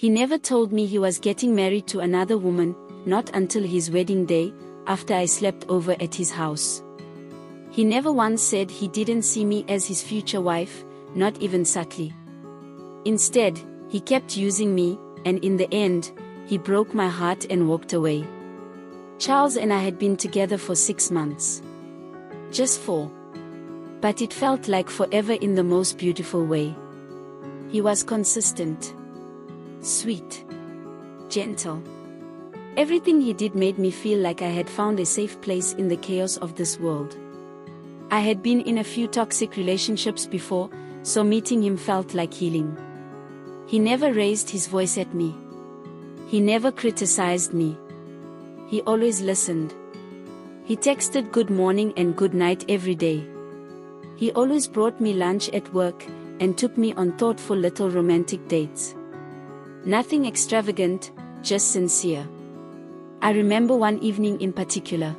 He never told me he was getting married to another woman, not until his wedding day, after I slept over at his house. He never once said he didn't see me as his future wife, not even subtly. Instead, he kept using me, and in the end, he broke my heart and walked away. Charles and I had been together for 6 months. Just 4. But it felt like forever in the most beautiful way. He was consistent, sweet, gentle. Everything he did made me feel like I had found a safe place in the chaos of this world. I had been in a few toxic relationships before, so meeting him felt like healing. He never raised his voice at me. He never criticized me. He always listened. He texted good morning and good night every day. He always brought me lunch at work, and took me on thoughtful little romantic dates. Nothing extravagant, just sincere. I remember one evening in particular.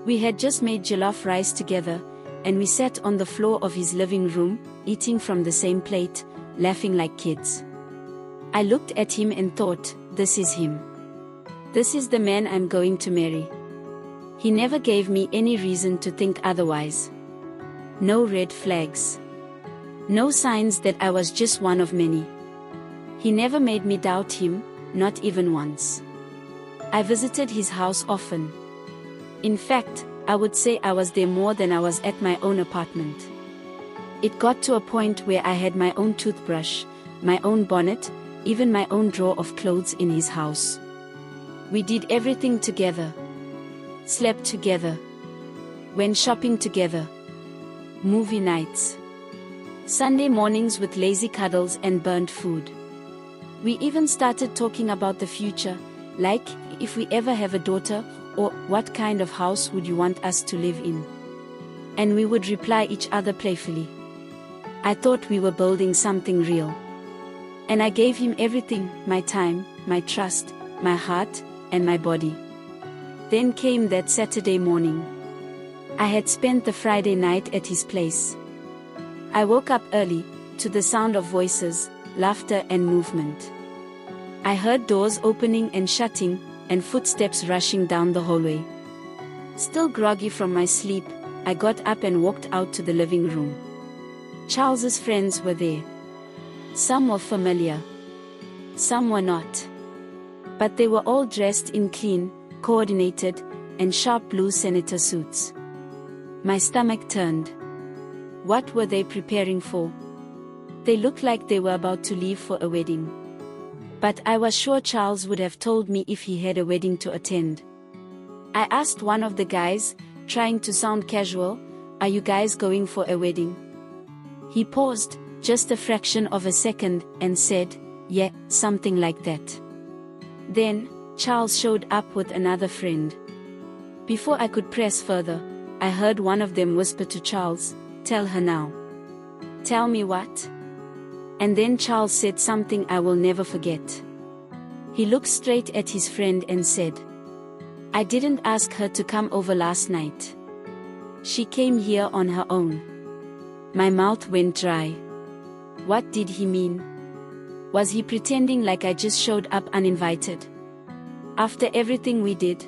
We had just made jollof rice together, and we sat on the floor of his living room, eating from the same plate, laughing like kids. I looked at him and thought, this is him. This is the man I'm going to marry. He never gave me any reason to think otherwise. No red flags. No signs that I was just one of many. He never made me doubt him, not even once. I visited his house often. In fact, I would say I was there more than I was at my own apartment. It got to a point where I had my own toothbrush, my own bonnet, even my own drawer of clothes in his house. We did everything together. Slept together. Went shopping together. Movie nights. Sunday mornings with lazy cuddles and burnt food. We even started talking about the future, like, if we ever have a daughter, or what kind of house would you want us to live in? And we would reply each other playfully. I thought we were building something real. And I gave him everything, my time, my trust, my heart, and my body. Then came that Saturday morning. I had spent the Friday night at his place. I woke up early, to the sound of voices, laughter and movement. I heard doors opening and shutting, and footsteps rushing down the hallway. Still groggy from my sleep, I got up and walked out to the living room. Charles's friends were there. Some were familiar. Some were not. But they were all dressed in clean, coordinated, and sharp blue senator suits. My stomach turned. What were they preparing for? They looked like they were about to leave for a wedding. But I was sure Charles would have told me if he had a wedding to attend. I asked one of the guys, trying to sound casual, "Are you guys going for a wedding?" He paused, just a fraction of a second, and said, "Yeah, something like that." Then, Charles showed up with another friend. Before I could press further, I heard one of them whisper to Charles, "Tell her now." "Tell me what?" And then Charles said something I will never forget. He looked straight at his friend and said, "I didn't ask her to come over last night. She came here on her own." My mouth went dry. What did he mean? Was he pretending like I just showed up uninvited? After everything we did?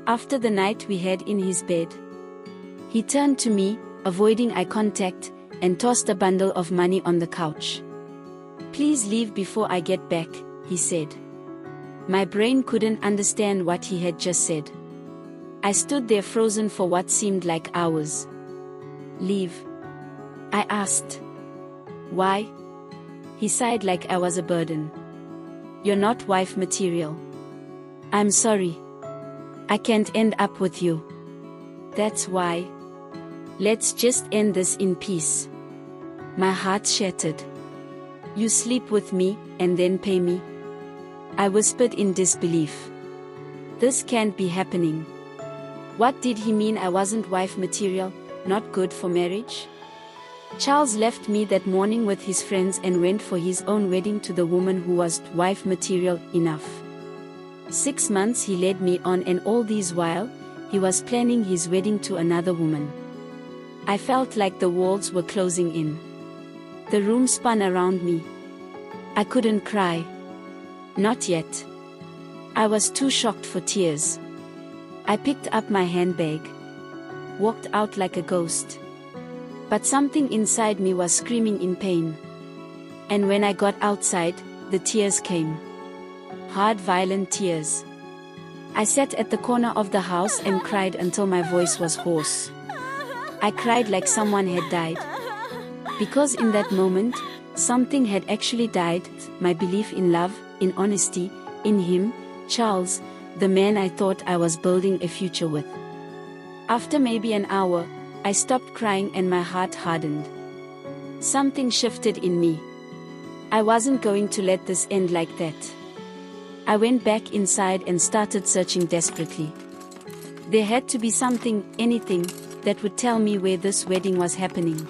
After the night we had in his bed? He turned to me, avoiding eye contact, and tossed a bundle of money on the couch. "Please leave before I get back," he said. My brain couldn't understand what he had just said. I stood there frozen for what seemed like hours. "Leave?" I asked. "Why?" He sighed like I was a burden. "You're not wife material." "I'm sorry. I can't end up with you." "That's why. Let's just end this in peace." My heart shattered. "You sleep with me, and then pay me?" I whispered in disbelief. This can't be happening. What did he mean I wasn't wife material, not good for marriage? Charles left me that morning with his friends and went for his own wedding to the woman who was wife material enough. 6 months he led me on, and all this while, he was planning his wedding to another woman. I felt like the walls were closing in. The room spun around me. I couldn't cry. Not yet. I was too shocked for tears. I picked up my handbag, walked out like a ghost. But something inside me was screaming in pain. And when I got outside, the tears came. Hard, violent tears. I sat at the corner of the house and cried until my voice was hoarse. I cried like someone had died. Because in that moment, something had actually died, my belief in love, in honesty, in him, Charles, the man I thought I was building a future with. After maybe an hour, I stopped crying and my heart hardened. Something shifted in me. I wasn't going to let this end like that. I went back inside and started searching desperately. There had to be something, anything, that would tell me where this wedding was happening.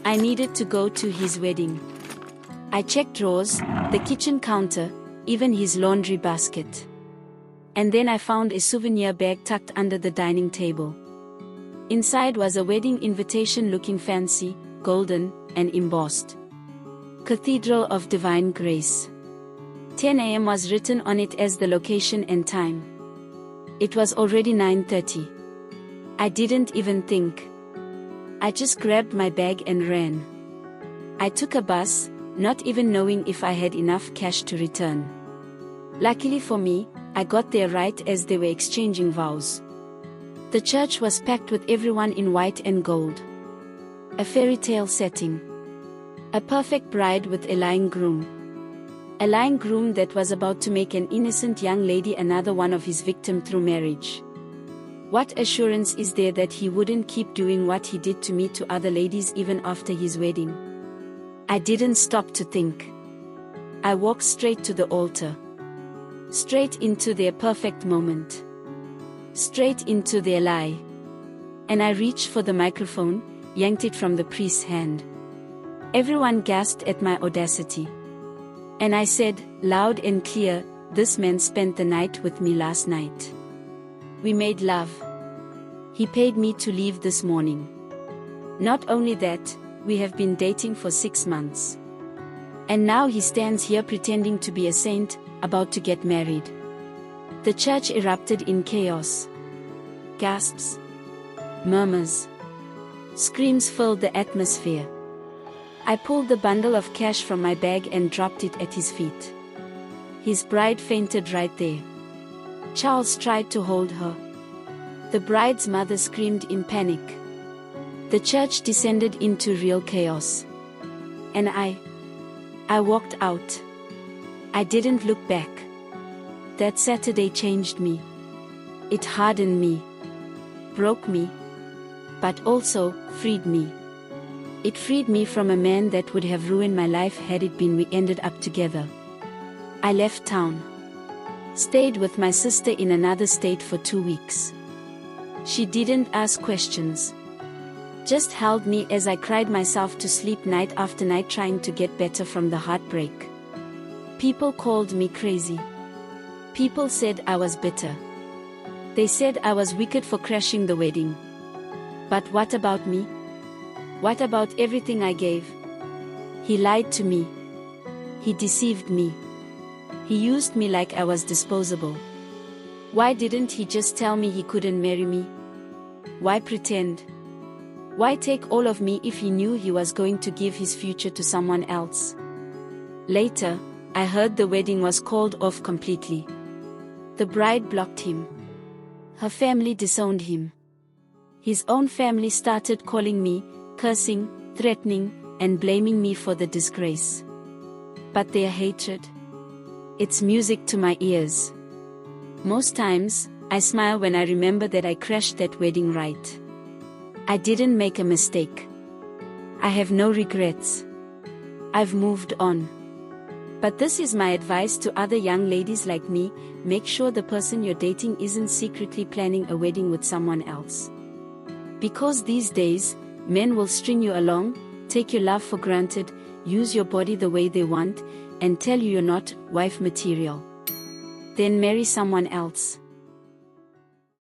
I needed to go to his wedding. I checked drawers, the kitchen counter, even his laundry basket. And then I found a souvenir bag tucked under the dining table. Inside was a wedding invitation looking fancy, golden, and embossed. Cathedral of Divine Grace. 10 a.m. was written on it as the location and time. It was already 9:30. I didn't even think. I just grabbed my bag and ran. I took a bus, not even knowing if I had enough cash to return. Luckily for me, I got there right as they were exchanging vows. The church was packed with everyone in white and gold. A fairy tale setting. A perfect bride with a lying groom. A lying groom that was about to make an innocent young lady another one of his victims through marriage. What assurance is there that he wouldn't keep doing what he did to me to other ladies even after his wedding? I didn't stop to think. I walked straight to the altar. Straight into their perfect moment. Straight into their lie. And I reached for the microphone, yanked it from the priest's hand. Everyone gasped at my audacity. And I said, loud and clear, this man spent the night with me last night. We made love. He paid me to leave this morning. Not only that, we have been dating for 6 months. And now he stands here pretending to be a saint, about to get married. The church erupted in chaos. Gasps. Murmurs. Screams filled the atmosphere. I pulled the bundle of cash from my bag and dropped it at his feet. His bride fainted right there. Charles tried to hold her. The bride's mother screamed in panic. The church descended into real chaos. And I walked out. I didn't look back. That Saturday changed me. It hardened me. Broke me. But also, freed me. It freed me from a man that would have ruined my life had it been we ended up together. I left town. Stayed with my sister in another state for 2 weeks. She didn't ask questions. Just held me as I cried myself to sleep night after night trying to get better from the heartbreak. People called me crazy. People said I was bitter. They said I was wicked for crashing the wedding. But what about me? What about everything I gave? He lied to me. He deceived me. He used me like I was disposable. Why didn't he just tell me he couldn't marry me? Why pretend? Why take all of me if he knew he was going to give his future to someone else? Later, I heard the wedding was called off completely. The bride blocked him. Her family disowned him. His own family started calling me, cursing, threatening, and blaming me for the disgrace. But their hatred, it's music to my ears. Most times, I smile when I remember that I crashed that wedding right. I didn't make a mistake. I have no regrets. I've moved on. But this is my advice to other young ladies like me: make sure the person you're dating isn't secretly planning a wedding with someone else. Because these days, men will string you along, take your love for granted, use your body the way they want, and tell you you're not wife material. Then marry someone else.